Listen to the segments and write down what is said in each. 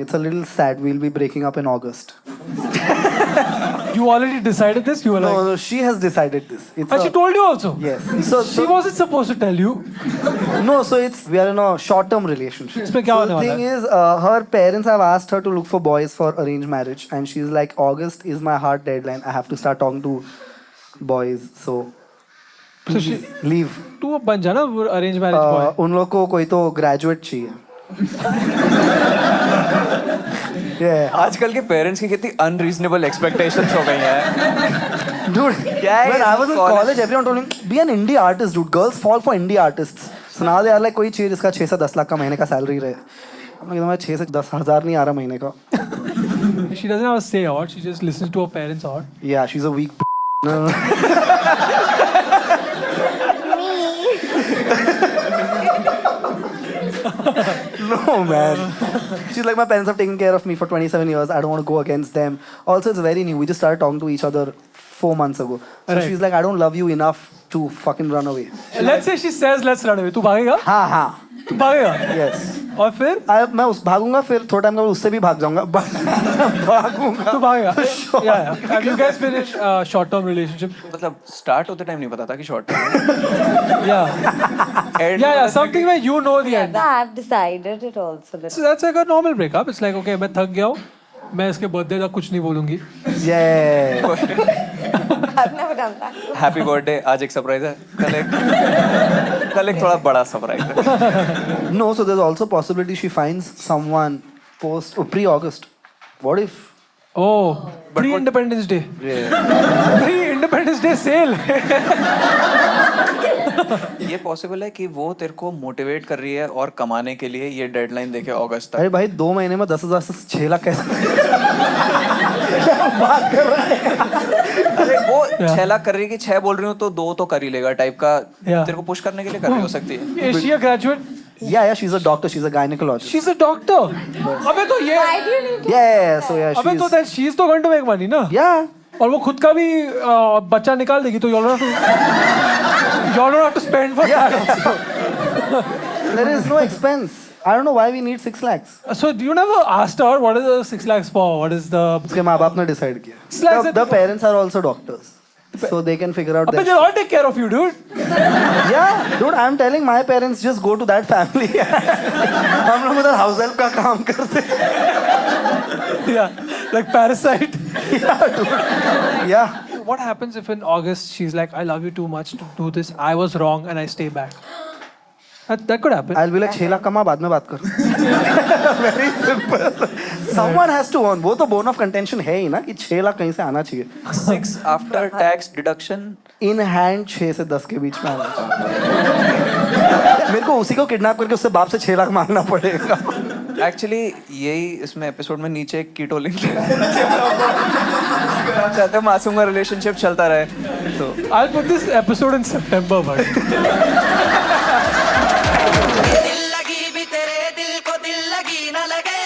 It's a little sad. We'll be breaking up in August. You already decided this? You were like... No, she has decided this. It's And she told you also? Yes. She wasn't supposed to tell you. No, so we are in a short-term relationship. इसमें क्या So होने the वाला thing है? is, her parents have asked her to look for boys for arranged marriage, and she's like, August is my hard deadline. I have to start talking to boys. So please leave. तू अब बन जाना arrange marriage boy. उन लोग को कोई तो graduate चाहिए. Yeah. आजकल के पेरेंट्स की कितनी अनरीजनेबल एक्सपेक्टेशंस हो गई हैं. Dude, when I was in college, everyone told me, be an indie artist, dude. Girls fall for indie artists. So now they are like, कोई चाहिए जिसका 6 से 10 लाख का महीने का सैलरी रहे. मैं 6 से 10 हज़ार नहीं आ रहा महीने का. She doesn't have a say out. She just listens to her parents out. Yeah, she's a weak. No. No, man. She's like, my parents have taken care of me for 27 years. I don't want to go against them. Also, it's very new. We just started talking to each other 4 months ago. So Right. she's like, I don't love you enough to fucking run away. Let's say she says let's run away. तू भागेगा? हाँ हाँ. तू भागेगा? Yes. और फिर? मैं भागूंगा फिर थोड़ा टाइम के बाद उससे भी भाग जाऊंगा. भागूंगा. तू भागेगा? Sure. Yeah. Have you guys been in short-term relationship? मतलब स्टार्ट होते टाइम नहीं पता था कि short term. Yeah. Something where you know the end. I've decided it also. So that's like a normal breakup. It's like okay, मैं थक गया हूँ. मैं इसके बर्थडे तक कुछ नहीं बोलूँगी. Yeah. I've never done that. Happy birthday. आज एक सरप्राइज है. कल एक थोड़ा बड़ा सरप्राइज है. No, so there's also possibility she finds someone pre-August. What if? Oh, pre-Independence Day. Yeah. Pre-Independence Day sale. ये पॉसिबल है कि वो तेरे को मोटिवेट कर रही है और कमाने के लिए ये डेडलाइन देके अगस्त अरे तक. भाई 2 महीने में 10,000 से 6 लाख कैसे? क्या बात कर रहा है? अरे वो 6 लाख कर रही है कि 6 बोल रही हूँ तो 2 तो कर ही लेगा टाइप का. Yeah. तेरे को पुश करने के लिए कर रही हो सकती है. Is she a graduate? Yeah, she's a doctor. She's a gynecologist. She's a doctor. अबे तो ये. Why do you need to? Yeah, so yeah, अबे तो then she's तो going to make money ना. Yeah. और वो खुद का भी बच्चा निकाल देगी तो you don't have to spend for that. There is no expense. I don't know why we need 6 lakhs. So do you never asked her what is the 6 lakhs for? What is the? उसके माँ बाप ने decide किया. 6 lakhs. The parents are also doctors, so they can figure out. अबे they'll all take care of you, dude. Yeah, dude, I'm telling my parents just go to that family. हम लोग उधर house help का काम करते. Yeah, like Parasite. Yeah, dude. Yeah. What happens if in August she's like, I love you too much to do this. I was wrong and I stay back. That could happen. I'll be like 6 lakh कमा बाद में बात कर. Very simple. Someone has to earn. वो तो bone of contention है ही ना कि 6 लाख कहीं से आना चाहिए. 6 after tax deduction. In hand 6 से 10 के बीच में आना चाहिए. मेरे को उसी को किडनैप करके उससे बाप से 6 लाख मांगना पड़ेगा. एक्चुअली यही इसमें एपिसोड में नीचे एक कीटो लिंक चाहते हैं मासूम का रिलेशनशिप चलता रहे तो. I'll put this episode in September, but. दिल लगी भी तेरे दिल को दिल लगी ना लगे.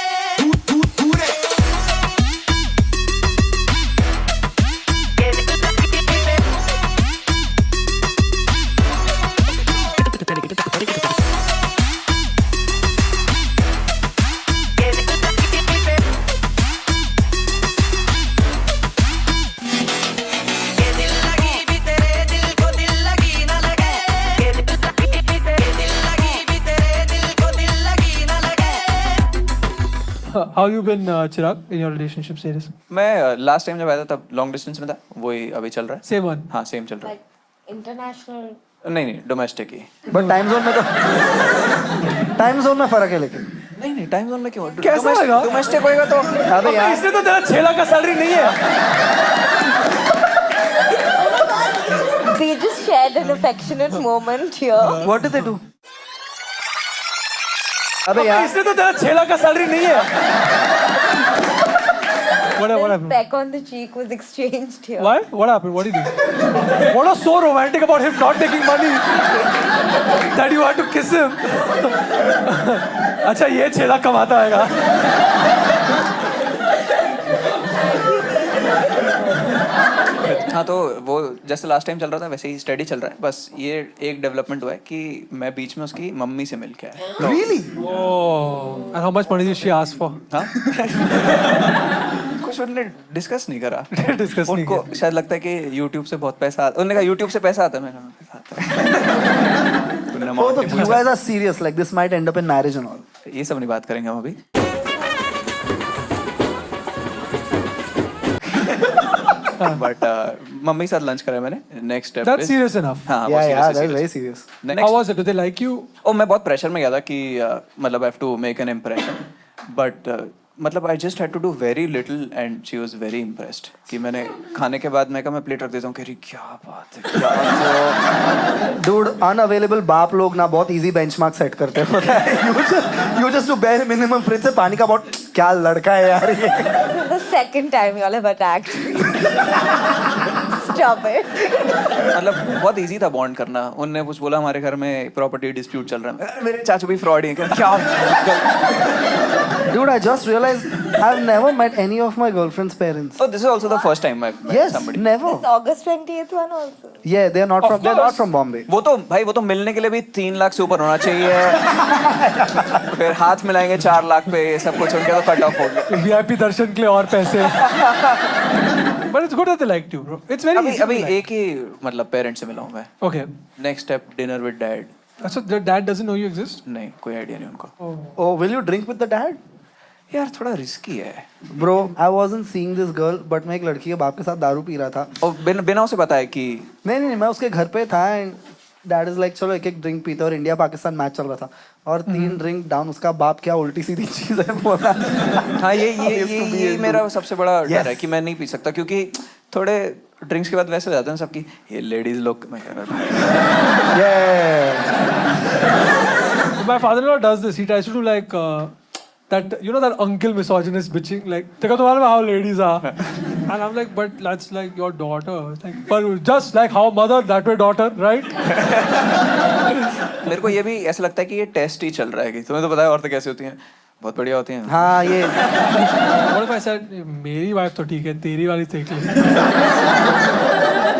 How you been, Chirag, in your relationship status? मैं लास्ट टाइम जब आया था तब लॉन्ग डिस्टेंस में था. वही अभी चल रहा है. Same one. हाँ सेम चल रहा Like international. है. नहीं domestic he. But time zone में तो time zone में फर्क है लेकिन. नहीं टाइम जोन में क्यों. कैसा लगा? डोमेस्टिक होएगा तो. अबे यार. इसने तो तेरा 6 लाख का सैलरी नहीं है. They just shared an affectionate moment here. What did they do? अबे यार. इसने तो तेरा 6 लाख का सैलरी नहीं है. What The happened? peck on the cheek was exchanged here. Why? What happened? What did he do? What was so romantic about him not taking money that you had to kiss him? अच्छा ये 6 लाख कमाता हैगा. हाँ तो वो जैसे last time चल रहा था वैसे ही स्टडी चल रहा है, बस ये एक डेवलपमेंट हुआ है कि मैं बीच में उसकी मम्मी से मिल के आया। Really? Oh. And how much money did she ask for? हाँ कुछ उन्होंने डिस्कस नहीं करा। Discuss नहीं उनको शायद लगता है कि YouTube से बहुत पैसा आता, उन्होंने कहा YouTube से पैसा आता है, मैंने कहा पैसा आता है। उन्होंने Oh, amount so नहीं you पूछा। guys are serious. Like this might end up in marriage and all. ये सब नहीं बात करेंगे हम अभी। बट मम्मी के साथ लंच करा है मैंने। Next step That's serious enough. हाँ वो Yeah, yeah, serious है, that's very serious। serious. How was it? Do they like you? ओ मैं बहुत प्रेशर में गया था कि मतलब I have to make an impression, but मतलब I just had to do very little and she was very impressed. कि मैंने खाने के बाद मैं कहा मैं प्लेट रख देता हूँ, कह रही क्या बात है, क्या बात है। Dude, unavailable बाप लोग ना बहुत easy benchmark set करते हैं, पता है? You just do bare minimum. Fridge से पानी का बहुत क्या लड़का है यार ये। The second time you all have attacked me. Stop it. मतलब बहुत इजी था बॉन्ड करना। उनने कुछ बोला हमारे घर में प्रॉपर्टी डिस्प्यूट चल रहा है, मेरे चाचू भी फ्रॉड ही हैं। क्या Dude, I just realized I've never met any of my girlfriend's parents. Oh, this is also the first time I've met Yes, somebody. never. This August 28th one also. Yeah, they're not Of from. They're course. not from Bombay. वो तो भाई वो तो मिलने के लिए भी 3 लाख से ऊपर होना चाहिए। फिर हाथ मिलाएंगे 4 लाख पे, ये सब कुछ उनके तो कट ऑफ हो गया। VIP दर्शन के लिए और पैसे. But it's good that they liked you, bro. It's very अभी easy. अभी to like. एक ही मतलब पेरेंट्स से मिला हूँ मैं। Okay. Next step dinner with dad. So the dad doesn't know you exist? नहीं कोई आइडिया नहीं उनको। Oh, will you drink with the dad? यार थोड़ा रिस्की है। Bro, I wasn't seeing this girl, but मैं एक लड़की के बाप के साथ दारू पी रहा था। और बिना उसे बताया कि नहीं, मैं उसके घर पे था एंड डैड इज लाइक चलो एक एक ड्रिंक पीते, और इंडिया पाकिस्तान मैच चल रहा था और 3 ड्रिंक डाउन, उसका बाप क्या उल्टी सीधी चीज है बोला। हाँ ये मेरा सबसे बड़ा डर है कि मैं नहीं पी सकता, क्योंकि थोड़े ड्रिंक्स के बाद वैसे हो जाते हैं सबकी ये लेडीज लोग। मैं कह रहा My father-in-law does this. He tries to do like that, you know, that uncle misogynist bitching, like, "Dekha tumhare mein how ladies are," and I'm like, "But that's like your daughter." It's like, but just like how mother, that way daughter, right? मेरे को ये भी ऐसा लगता है कि ये test ही चल रहा है कि तुम्हें तो पता है औरतें कैसी होती हैं, बहुत बढ़िया होती हैं। हाँ ये What if I said, मेरी wife तो ठीक है, तेरी वाली देख ले.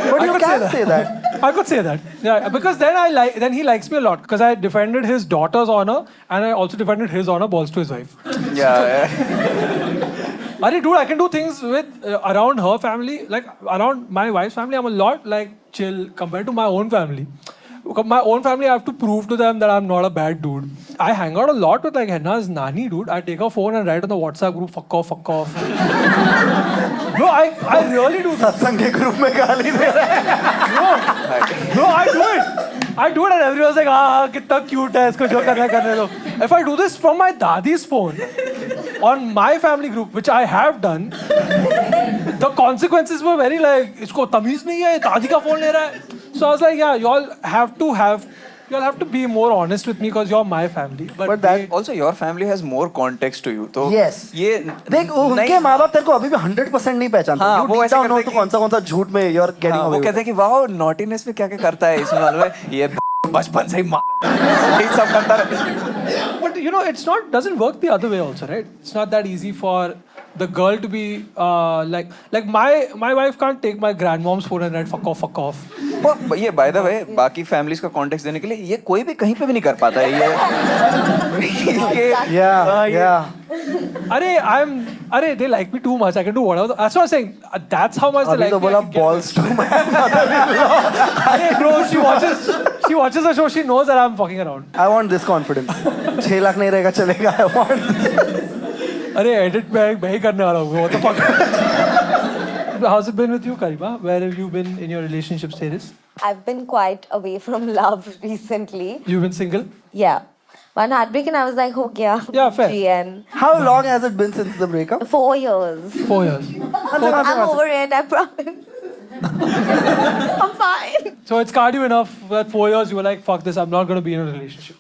but I you could say can that. say that. I could say that. Yeah, because then he likes me a lot because I defended his daughter's honor and I also defended his honor balls to his wife. Yeah. Arey, dude, I can do things with around her family, like around my wife's family. I'm a lot like chill compared to my own family. My own family, I have to prove to them that I'm not a bad dude. I hang out a lot with like Henna's nani, dude. I take her phone and write on the WhatsApp group, fuck off, fuck off. No, I really do. सत्संग के group में गाली दे रहा है। No, I do it. I do it and everyone's like, ah, कितना cute है, इसको जो करना है करने दो. If I do this from my dadi's phone on my family group, which I have done, the consequences were very like, इसको तमीज नहीं है, दादी का फोन ले रहा है. So I was like, yeah, y'all have to be more honest with me because you're my family. But that Also your family has more context to you, तो Yes. ये देख उनके माँ बाप तेरे को अभी भी 100% नहीं पहचानते। हाँ, You वो deep ऐसे down know करते तो कौन सा झूठ में you're getting हाँ, away वो with कहते हैं कि वाह नॉटीनेस में क्या क्या करता है, इसमें मालूम है ये बचपन से ही ये सब करता रहता है। But you know, doesn't work the other way also, right? It's not that easy for the girl to be like my wife can't take my grandmom's phone and write fuck off. वो ये by the way बाकी families का context देने के लिए ये कोई भी कहीं पे भी नहीं कर पाता है ये Yeah. Arey, they like me too much. I can do whatever. That's what I'm saying. That's how much they अभी like तो me. बोला I can get balls to my Arey, bro, she watches the show. She knows that I'm fucking around. I want this confidence. 6 lakh नहीं रहेगा चलेगा। I want Arey, edit मैं ही करने वाला हूँ. What the fuck? How's it been with you, Kariba? Where have you been in your relationship status? I've been quite away from love recently. You've been single? Yeah. One heartbreak and I was like, okay, Yeah, fair. GN. How long has it been since the breakup? 4 years. 4 years. I'm over it, I promise. I'm fine. So it's scarred you enough that 4 years you were like, fuck this, I'm not going to be in a relationship.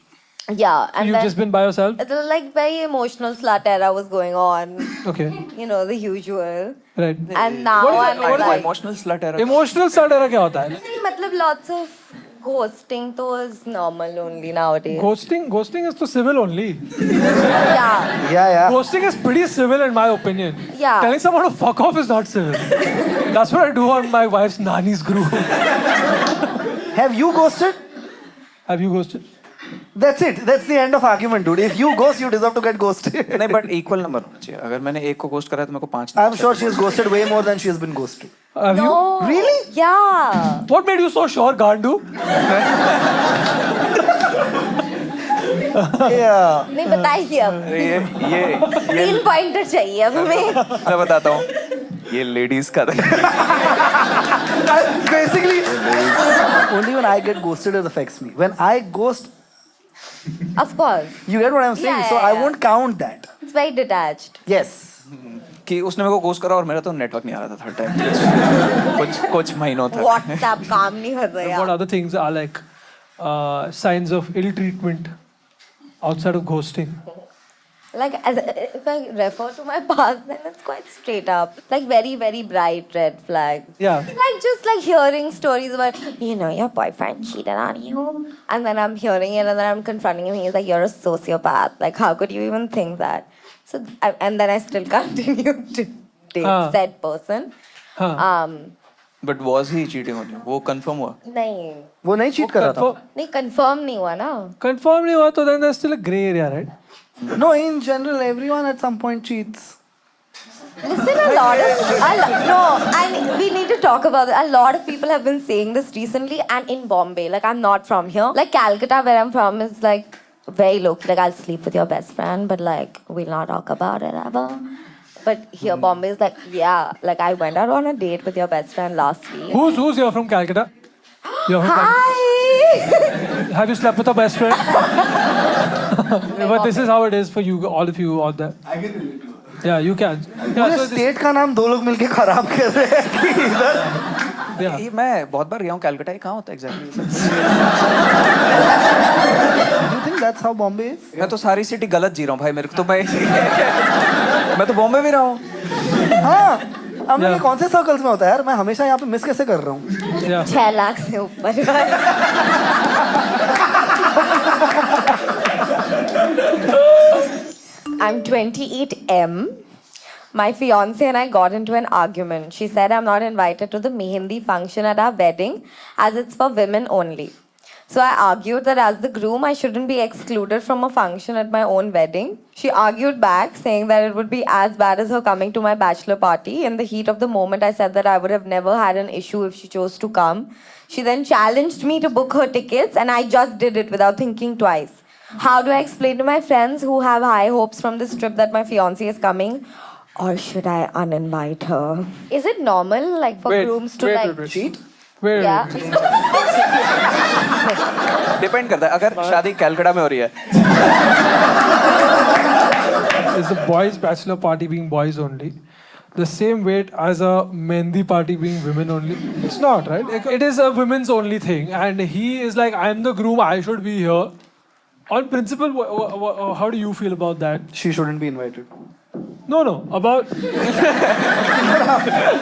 Yeah. And You've then, just been by yourself? it was like very emotional slut era was going on. Okay. You know, the usual. Right. And now What is I'm that? What is like, emotional slut है। Emotional slut era क्या होता है? नहीं, मतलब lots of Ghosting to is normal only nowadays. Ghosting is to civil only. Yeah. Yeah. Ghosting is pretty civil in my opinion. Yeah. Telling someone to fuck off is not civil. That's what I do on my wife's nani's group. Have you ghosted? Have you ghosted? That's it. That's the end of argument, dude. If you ghost, you deserve to get ghosted. नहीं but equal number होना चाहिए अगर मैंने एक को ghost करा है तो मेरे को 5 I'm sure she has ghosted way more than she has been ghosted. Have you? No. Really? Yeah. What made you so sure, Gandu? Yeah. नहीं बताइए अब. ये 3 पॉइंटर चाहिए अब हमें. मैं बताता हूँ ये लेडीज का Basically, only when I get ghosted it affects me. When I ghost, Of course. you get what I'm saying? Yeah, So yeah, I yeah. won't count that. It's very detached. Yes. कि उसने मेरे को ghost करा और मेरा तो network नहीं आ रहा था थर्ड टाइम कुछ महीनों तक WhatsApp काम नहीं कर रहा What यार. other things are like signs of ill treatment outside of ghosting? Like if I refer to my past, then it's quite straight up. Like very, very bright red flags. Yeah. Like just like hearing stories about, your boyfriend cheated on you. And then I'm hearing it and then I'm confronting him. He's like, you're a sociopath. Like, how could you even think that? So, and then I still continue to date said person. But was he cheating on you वो confirm हुआ नहीं. वो नहीं cheat कर रहा था. नहीं, confirm नहीं हुआ ना. Confirm नहीं हुआ तो then there's still a gray area, right? No, in general, everyone at some point cheats. Listen, we need to talk about it. A lot of people have been saying this recently, and in Bombay, like I'm not from here. Like Calcutta, where I'm from, is like very low. Like I'll sleep with your best friend, but like we'll not talk about it ever. But here, Bombay is like, yeah, like I went out on a date with your best friend last week. Who's here from Calcutta? You're from Calcutta. Hi. Have you slept with a best friend? But this is how it is for you, all of you out there. I can relate to it. Yeah, you can. Yeah, पूरे so this, state का नाम 2 लोग मिलके खराब कर रहे हैं कि इधर. yeah. ये मैं बहुत बार गया हूँ कलकत्ता ये कहाँ होता है exactly You think that's how Bombay is? मैं तो सारी सिटी गलत जी रहा हूँ भाई मेरे को तो मैं तो बॉम्बे भी रहा हूँ हाँ. अब Yeah. ये कौन से सर्कल्स में होता है यार? मैं हमेशा यहाँ पे मिस कैसे कर रहा हूँ? Yeah. 6 लाख से ऊपर. I'm 28M. My fiance and I got into an argument. She said I'm not invited to the Mehendi function at our wedding as it's for women only. So I argued that as the groom, I shouldn't be excluded from a function at my own wedding. She argued back, saying that it would be as bad as her coming to my bachelor party. In the heat of the moment, I said that I would have never had an issue if she chose to come. She then challenged me to book her tickets, and I just did it without thinking twice. How do I explain to my friends who have high hopes from this trip that my fiancé is coming? Or should I uninvite her? Is it normal, like, for grooms to, cheat? Yeah. Depend करता है अगर शादी कलकत्ता में हो रही है Is the boys' bachelor party being boys only? The same weight as a Mehndi party being women only? It's not, right? It is a women's only thing. And he is like, I'm the groom, I should be here. On principle, how do you feel about that? She shouldn't be invited. No, about...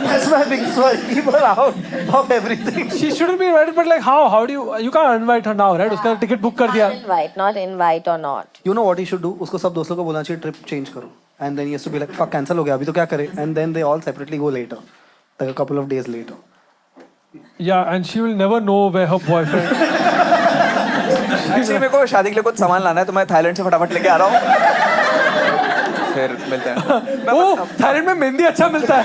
That's my biggest worry. Keep her out of everything. She shouldn't be invited, but like how? How do you... You can't invite her now, right? उसका ticket book कर दिया. Not invite or not. You know what he should do? उसको सब दोस्तों को बोलना चाहिए trip change करो. And then he has to be like, fuck, cancel हो गया अभी तो क्या करें? And then they all separately go later. Like a couple of days later. Yeah, and she will never know where her boyfriend... actually मेरे को शादी के लिए कुछ सामान लाना है तो मैं थाईलैंड से फटाफट लेके आ रहा हूँ फिर मिलते हैं ओह, थाईलैंड में मेहंदी अच्छा मिलता है.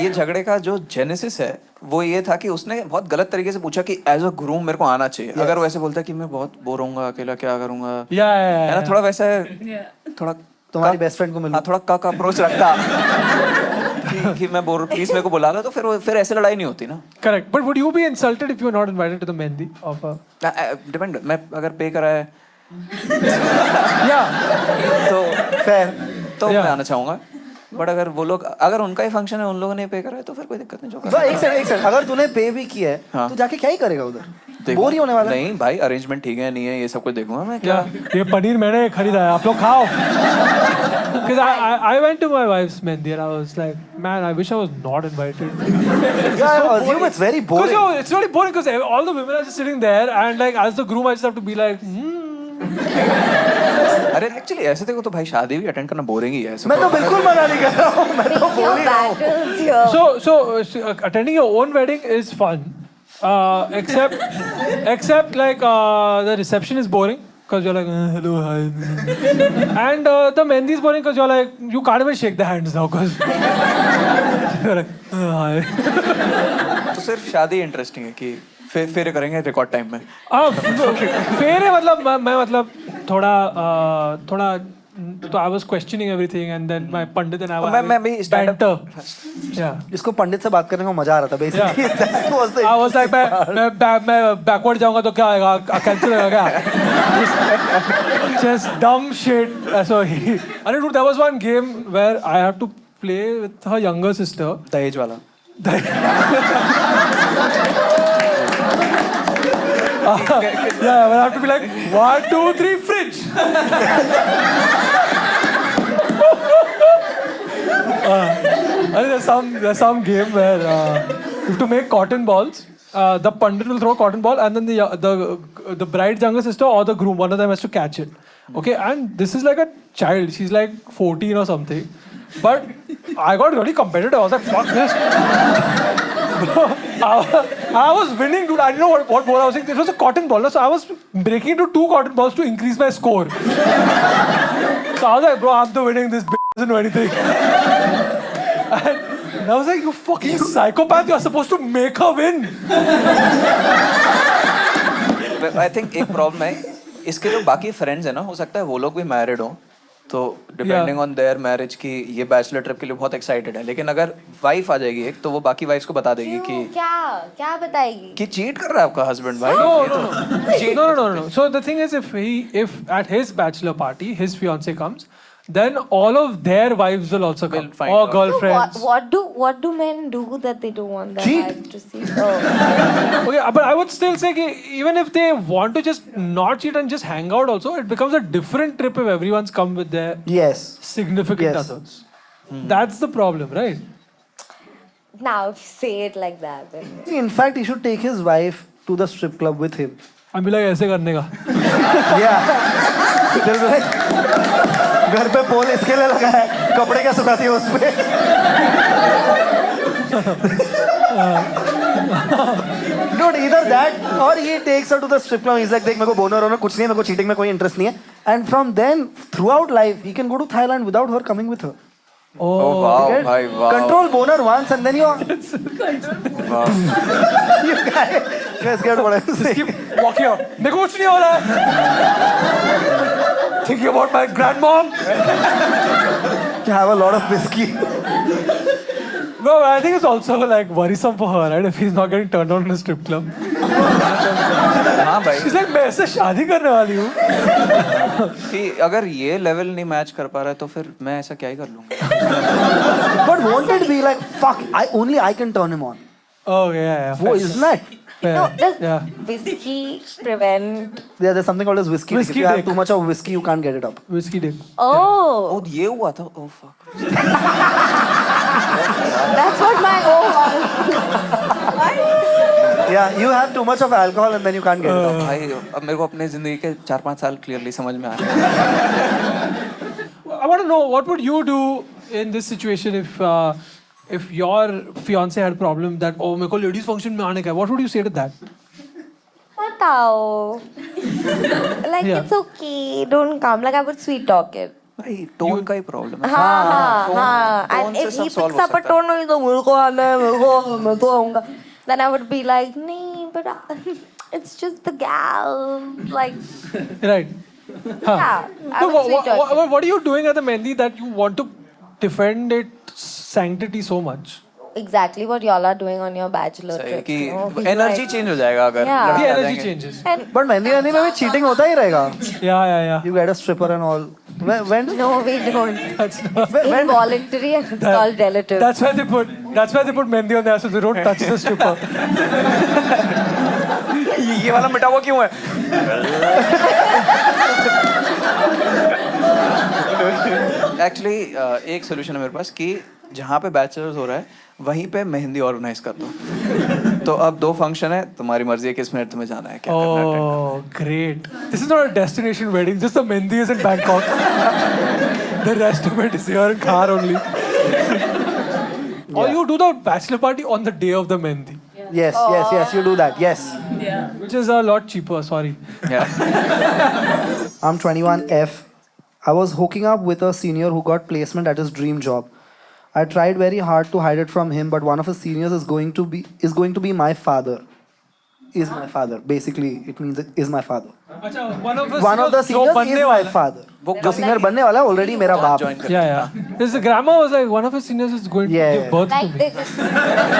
ये झगड़े का जो जेनेसिस है वो ये था कि उसने बहुत गलत तरीके से पूछा कि एज अ ग्रूम मेरे को आना चाहिए अगर वैसे बोलता कि मैं बहुत बोर होऊंगा अकेला क्या करूंगा है ना थोड़ा वैसा थोड़ा तुम्हारी बेस्ट फ्रेंड को मिलो. हाँ थोड़ा का अप्रोच रखता कि मैं बोर प्लीज मेरे को बुला लो तो फिर ऐसे लड़ाई नहीं होती ना. Correct. But would you be insulted if you were not invited to the mehendi of a... depend मैं अगर पे करा है Yeah. तो Fair. तो Yeah. मैं आना चाहूंगा बट अगर वो लोग अगर उनका ही फंक्शन है उन लोगों ने पे करा है तो फिर कोई दिक्कत नहीं जो बस एक सेकंड अगर तूने पे भी किया है हाँ. तो जाके क्या ही करेगा उधर? देखो, बोर ही होने वाला है. नहीं भाई अरेंजमेंट ठीक है नहीं है ये सब कुछ देखूंगा मैं क्या ये पनीर मैंने खरीदा है आप लोग खाओ. Because I went to my wife's mehndi and I was like, man, I wish I was not invited. Yeah, I assume it's very Because boring. it's really boring because all the women are just sitting there and like as the groom I just have to be like, अरे actually ऐसे देखो तो भाई शादी भी attend करना boring ही है ऐसे मैं तो बिल्कुल मना नहीं कर रहा हूँ मैं तो Pick बोल your ही रहा हूँ battles here. So attending your own wedding is fun, except like the reception is boring because you're like hello hi, and the mehndi is boring because you're like you can't even shake the hands now because you're like hi. तो सिर्फ शादी interesting है कि फिर करेंगे record time में फेर है मतलब मैं मतलब थोड़ा तो I was questioning everything and then my pandit and I were मैं भी stand-up- banter. Yeah. इसको पंडित से बात करने को मजा आ रहा था basically that was the I was like मैं backward जाऊंगा तो क्या आएगा कैंसिल होगा क्या just dumb shit so अरे dude there was one game where I have to play with her younger sister दहेज वाला yeah I have to be like 1 2 3 fridge there's some game where you have to make cotton balls. The pandit will throw a cotton ball, and then the bride's younger sister or the groom, one of them has to catch it. Okay, and this is like a child. She's like 14 or something. But I got really competitive. I was like, fuck this. I was winning, dude. I didn't know what ball I was thinking. It was a cotton ball, so I was breaking into 2 cotton balls to increase my score. So I was like, bro, I'm the winning. This bitch doesn't know anything. And I was like, you fucking psychopath. You're supposed to make her win. I think एक problem है इसके जो बाकी friends है ना हो सकता है वो लोग भी मैरिड हो तो डिपेंडिंग ऑन देयर मैरिज की ये बैचलर ट्रिप के लिए बहुत एक्साइटेड है लेकिन अगर वाइफ आ जाएगी एक तो वो बाकी वाइफ्स को बता देगी कि क्या बताएगी कि चीट कर रहा है आपका हस्बैंड भाई No. So the thing is, if at his bachelor party his fiance comes, then all of their wives will also come, Will find or out. girlfriends. So what do men do that they don't want their Cheat. wives to see? Oh. Okay, but I would still say that even if they want to just not cheat and just hang out, also it becomes a different trip if everyone's come with their yes significant Yes. others. That's the problem, right? Now if you say it like that, then in fact he should take his wife to the strip club with him I'm like ऐसे करने का. yeah They'll be like, घर पे पोल इसके लिए लगा है कपड़े क्या सुखाती है उस पे Dude, either that or he takes her to the strip club. He's like, देख मेरे को बोनर होना कुछ नहीं है मेरे को चीटिंग में कोई इंटरेस्ट नहीं है and from then throughout life he can go to Thailand without her coming with her. Oh wow Get- भाई wow Control boner once and then you guys get what I'm saying. Keep walking out. मेरे को कुछ नहीं हो रहा है. Thinking about my grandmom. You have a lot of whiskey. No, but I think it's also like worrisome for her, right? If he's not getting turned on in a strip club. हाँ भाई She's like, मैं ऐसे शादी करने वाली हूँ. कि अगर ये लेवल नहीं मैच कर पा रहा है तो फिर मैं ऐसा क्या ही कर लूंगा But won't it be like, fuck, I can turn him on. Oh yeah. Wo, isn't that? Fair. no, does Yeah. whiskey prevent? Yeah, there's something called as whiskey. Whiskey If you have dick. too much of whiskey, you can't get it up. Whiskey dick. Oh, ओह ये हुआ था oh fuck that's what my oh was. Yeah, you have too much of alcohol and then you can't get it up. भाई अब मेरे को अपने जिंदगी के 4-5 साल क्लियरली समझ में आ रहे हैं I want to know what would you do in this situation if your fiance had a problem that oh मेरे को ladies function में आने का है. What would you say to that? Batao. Like Yeah. it's okay, don't come. Like I would sweet talk it. भाई tone का ही problem है हाँ. tone And से if सब he solve picks हो up a सकता है। tone, he's like, मैं तो आऊँगा. Then I would be like, nee, but it's just the gal. Like, Right. Huh. yeah. I So would sweet talk it. what are you doing at the mehndi that you want to defend its sanctity so much? Exactly what y'all are doing on your bachelor सही trip. कि you know? He's energy like- change हो जाएगा अगर Yeah. लड़के The uh energy जाएंगे। changes. And But mehndi में भी cheating होता ही रहेगा. Yeah. You get a stripper and all. When no, we don't. That's not. Involuntary and it's called relative. That's why they put mehndi on there so they don't touch the stripper. ये वाला मिटा हुआ क्यों है actually एक solution है मेरे पास कि जहाँ पे बैचलर्स हो रहा है वहीं पे मेहंदी ऑर्गेनाइज कर दो. तो अब 2 फंक्शन है, तुम्हारी मर्जी है किस मिनट तुम्हें जाना है, क्या करना है. Oh, great. This is not a destination wedding, just the Mehndi is in Bangkok. The rest of it is here in Khar only. Or you do the bachelor party on the day of the Mehndi, Yes, you do that. Yes. which is a lot cheaper, sorry. Yeah. I'm 21F. I was hooking up with a senior who got placement at his dream job. I tried very hard to hide it from him, but one of his seniors is going to be my father. Is my father. Basically, it means it is my father. Achha, one of The seniors is my father. जो senior बनने वाला है already मेरा बाप. Join कर. Yeah. This the grandma was like, one of his seniors is going to give birth to Like me. they just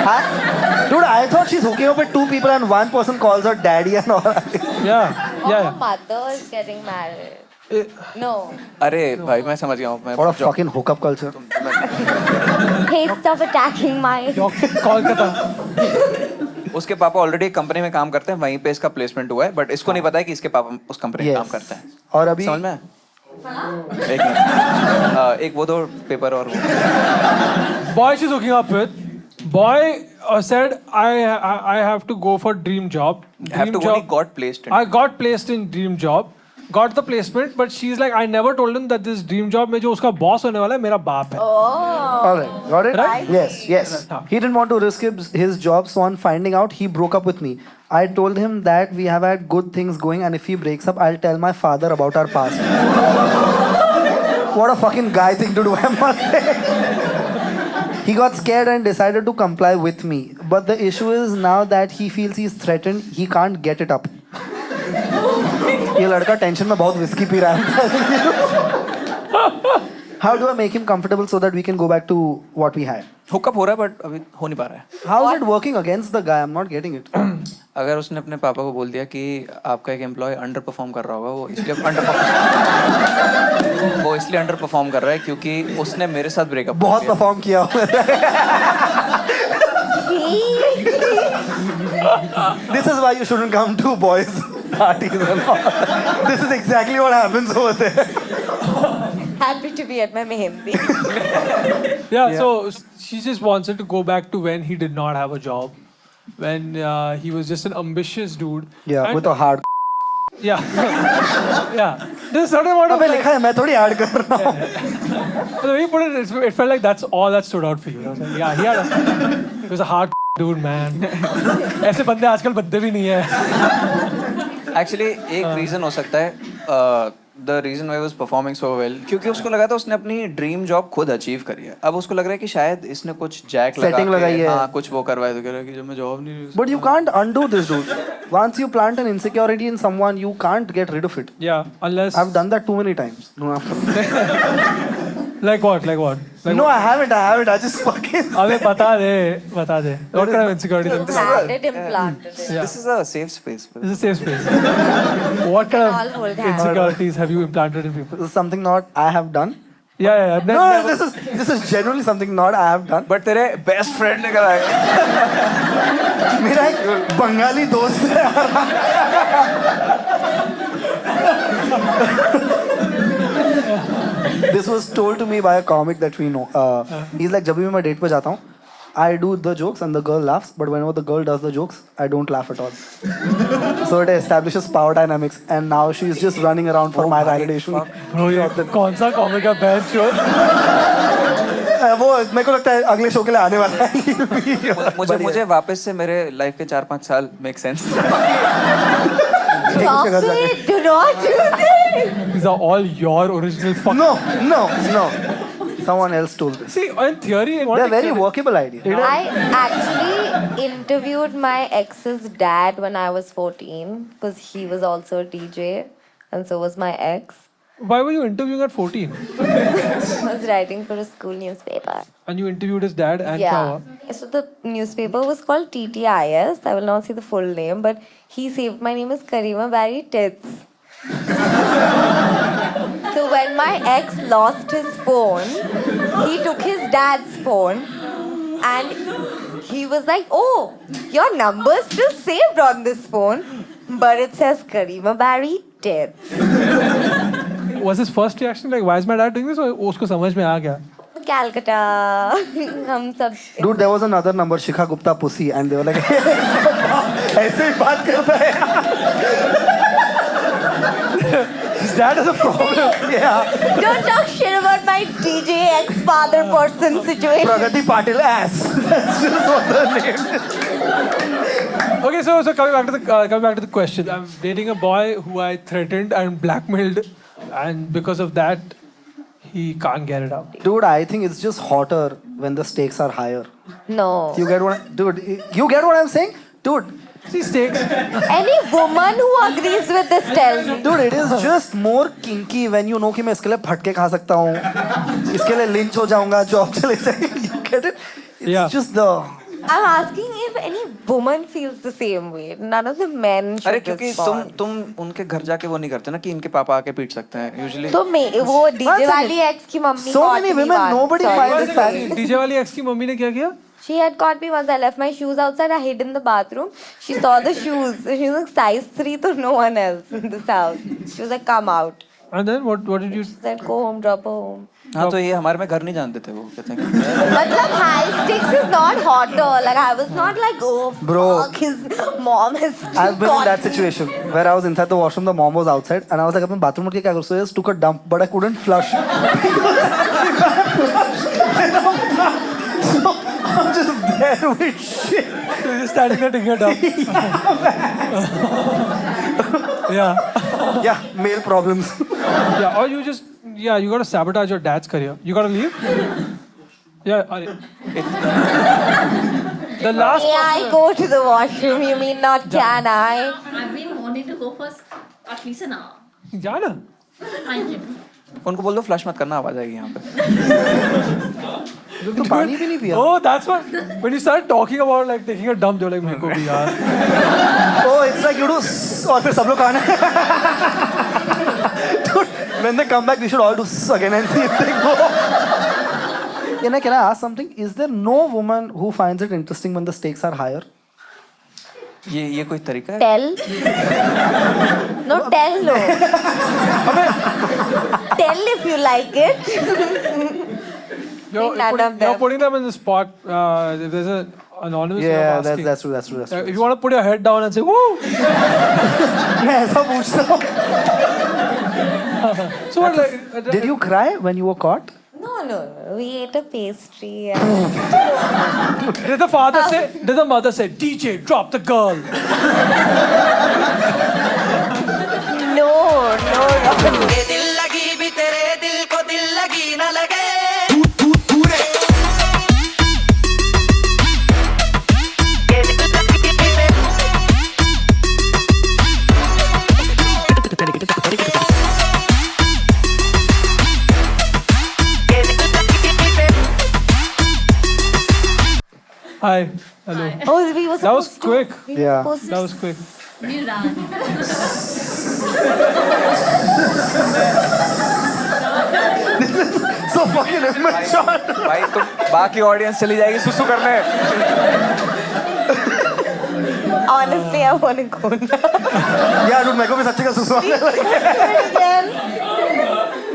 Huh? Dude, I thought she's hooking up with 2 people and one person calls her daddy and all. Yeah. her mother is getting married. No. अरे भाई मैं समझ गया हूँ. मैं What a fucking hookup culture. Hey, stop attacking my. Kolkata. उसके पापा already एक कंपनी में काम करते हैं, वहीं पे इसका प्लेसमेंट हुआ है, बट इसको नहीं पता है कि इसके पापा उस कंपनी में Yes. काम करते हैं. और अभी समझ में आया? एक मिनट. एक वो दो पेपर और वो. Boy she's hooking up with. Boy said, I have to go for dream job. Have to only got placed in. I got placed in dream job. Got the placement, but she's like, I never told him that this dream job में जो उसका boss होने वाला है मेरा बाप है. Alright, got it? Right? Yes. He didn't want to risk his job, so on finding out, he broke up with me. I told him that we have had good things going, and if he breaks up, I'll tell my father about our past. What a fucking guy thing to do, I must say. He got scared and decided to comply with me. But the issue is now that he feels he's threatened, he can't get it up. ये लड़का tension में बहुत whisky P रहा है. How do I make him comfortable so that we can go back to what we had? Hookup हो रहा है but अभी हो नहीं पा रहा है. How is it working against the guy? I'm not getting it. अगर उसने अपने पापा को बोल दिया कि आपका एक एम्प्लॉय अंडर परफॉर्म कर रहा होगा, वो इसलिए अंडर परफॉर्म कर रहा है क्योंकि उसने मेरे साथ ब्रेकअप बहुत परफॉर्म किया. This is why you shouldn't come to boys' parties and all. This is exactly what happens over there. Happy to be at my mehendi. Yeah, so she just wanted to go back to when he did not have a job, when he was just an ambitious dude. Yeah, And- with a hard. Yeah. Yeah. There's a certain amount of अबे like, लिखा है मैं थोड़ी add कर रहा हूँ. the way you put it, it felt like that's all that stood out for you. I was like, yeah, he was a hard dude, man. ऐसे बंदे आजकल बनते भी नहीं है. एक्चुअली एक रीजन हो सकता है the reason why was performing so well, क्योंकि उसको लगा था उसने अपनी ड्रीम जॉब खुद अचीव करी है. अब उसको लग रहा है कि शायद इसने कुछ जैक Setting लगाई है. हाँ कुछ वो करवाया, तो कह रहा है कि जब मैं जॉब नहीं. But you can't undo this, dude. Once you plant an insecurity in someone, you can't get rid of it. Yeah, unless I've done that too many times. No, like what? Like no, I haven't. I just fucking. अबे बता दे. What kind of insecurity? Planted, implanted. Yeah. This is a safe space. This is a safe space. What kind all of hold hands. insecurities have you implanted in people? This is something not I have done. Yeah. No, this is genuinely something not I have done. But तेरे best friend ने कराया. मेरा एक बंगाली दोस्त है. This was told to me by a comic that we know. He's like, जब भी मैं डेट पे जाता हूँ, I do the jokes and the girl laughs, but whenever the girl does the jokes, I don't laugh at all. So it establishes power dynamics, and now she's just running around for my validation. Bro, ये कौन सा comic का band show? वो मेरे को लगता है अगले शो के लिए आने वाला है. मुझे वापस से मेरे लाइफ के 4-5 साल make sense. Stop it! Do not do this! These are all your original fuck. No. Someone else told this. See, in theory, They're very workable ideas. I actually interviewed my ex's dad when I was 14 because he was also a DJ and so was my ex. Why were you interviewing at 14? I was writing for a school newspaper. And you interviewed his dad and Yeah. Kawa. So the newspaper was called TTIS. I will not say the full name, but he saved my name as Karima Barry Tits. So when my ex lost his phone, he took his dad's phone and he was like, "Oh, your number's still saved on this phone, but it says Karima Barry Tits." was his first reaction like, why is my dad doing this? Or उसको समझ में आ गया? Calcutta. हम सब. Dude, there was another number, Shikha Gupta Pussy, and they were like, ऐसे ही बात करता है. His dad has a problem. Yeah. Don't talk shit about my DJ ex-father person situation. Pragati Patil ass. That's just what the name is. Okay, so coming back to the question. I'm dating a boy who I threatened and blackmailed, and because of that, he can't get it out. Dude, I think it's just hotter when the stakes are higher. No. You get what, dude? You get what I'm saying, dude? See stakes. Any woman who agrees with this tells me. Dude, it is just more kinky when you know कि मैं इसके लिए फटके खा सकता हूँ, इसके लिए लिंच हो जाऊँगा, जॉब चले जाएगी. You get it? It's Yeah. just the. I'm asking if any woman feels the same way. None of the men should अरे क्योंकि respond. तुम उनके घर जाके वो नहीं करते ना कि इनके पापा आके पीट सकते हैं यूजुअली. तो वो डीजे वाली एक्स की mummy So many women, nobody finds it funny. DJ वाली ex की मम्मी ने क्या किया? She had caught me once. I left my shoes outside. I hid in the bathroom. She saw the shoes. She was like size 3 to no one else in this house. She was like, come out. And then what did you? She said, go home, drop her home. हाँ तो ये हमारे में घर नहीं जानते थे वो कहते हैं. Matlab, high stakes is not hotter. Like, I was not like, oh, Bro. fuck, his mom has I've been in caught that me. situation where I was inside the washroom, the mom was outside, and I was like, अपने bathroom में क्या करूँ? So I just took a dump, but I couldn't flush. So I'm just there with shit. You're just standing there taking a dump. Yeah. Yeah, male problems. Yeah, or you just, yeah, you gotta sabotage your dad's career. You gotta leave. Yeah, the last. May I go to the washroom? You mean not can I? I've been wanting to go for at least an hour. जाना. Thank you. उनको बोल दो flush मत करना आवाज आएगी यहाँ पे. तो पानी भी नहीं पिया. Oh, that's what. When you start talking about like taking a dump, you're like, मेरे को भी यार. Oh, it's like you do और फिर सब लोग खाना. Dude, when they come back, we should all do again and see if they go. Can I ask something? Is there no woman who finds it interesting when the stakes are higher? ये कोई तरीका है? Tell. No, tell no. Tell if you like it. You're putting them in the spot. If there's an anonymous way Yeah, of asking. that's true. If you want to put your head down and say, woo! मैं ऐसा पूछता हूँ. So what, like, Did you cry when you were caught? No. We ate a pastry. And did the father say, did the mother say, DJ, drop the girl? no. ये दिल लगी भी तेरे दिल को दिल लगी न लगे. Hi, hello. Oh, we were That was supposed to- quick. we were Yeah. supposed to- That was quick. You ran. So fucking immature. भाई तुम बाकी ऑडियंस चली जाएगी सुसु करने. Honestly, I want to go now. Yeah, dude, मेरे को भी सच्ची का सुसु आने लगा. Again.